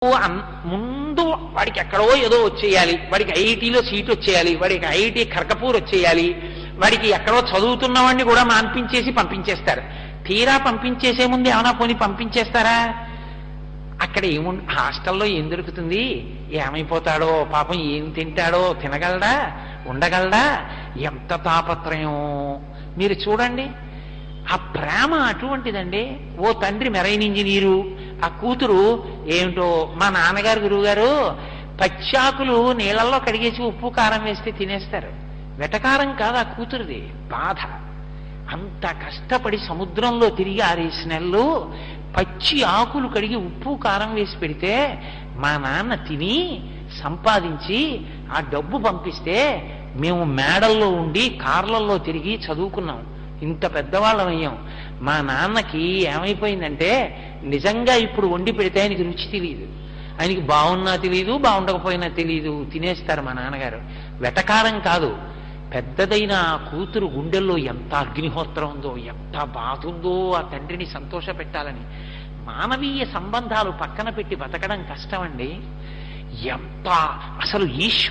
ముందు వాడికి ఎక్కడో ఏదో వచ్చేయాలి, వాడికి ఐఐటీలో సీట్ వచ్చేయాలి, వాడికి ఐఐటీ ఖర్గపూర్ వచ్చేయాలి, వాడికి ఎక్కడో చదువుతున్నవాడిని కూడా మాన్పించేసి పంపించేస్తారు. తీరా పంపించేసే ముందు ఏమైనా పోని పంపించేస్తారా? అక్కడ హాస్టల్లో ఏం దొరుకుతుంది, ఏమైపోతాడో పాపం, ఏం తింటాడో, తినగలడా, ఉండగలడా, ఎంత తాపత్రయం మీరు చూడండి. ఆ ప్రేమ అటువంటిదండి. ఓ తండ్రి మెరైన్ ఇంజనీరు, ఆ కూతురు ఏమిటో మా నాన్నగారు గురువుగారు పచ్చాకులు నీళ్ళల్లో కడిగేసి ఉప్పు కారం వేస్తే తినేస్తారు. వెటకారం కాదు ఆ కూతురుది, బాధ. అంత కష్టపడి సముద్రంలో తిరిగి 6 నెలలు పచ్చి ఆకులు కడిగి ఉప్పు కారం వేసి పెడితే మా నాన్న తిని సంపాదించి ఆ డబ్బు పంపిస్తే మేము మేడల్లో ఉండి కార్లలో తిరిగి చదువుకున్నాం, ఇంత పెద్దవాళ్ళం అయ్యాం. మా నాన్నకి ఏమైపోయిందంటే నిజంగా ఇప్పుడు వండి పెడితే ఆయనకి రుచి తెలియదు, ఆయనకి బాగున్నా తెలియదు, బాగుండకపోయినా తెలియదు, తినేస్తారు మా నాన్నగారు. వెటకారం కాదు, పెద్దదైన ఆ కూతురు గుండెల్లో ఎంత అగ్నిహోత్రం ఉందో, ఎంత బాధ ఉందో ఆ తండ్రిని సంతోష పెట్టాలని. మానవీయ సంబంధాలు పక్కన పెట్టి బతకడం కష్టమండి. ఎంత అసలు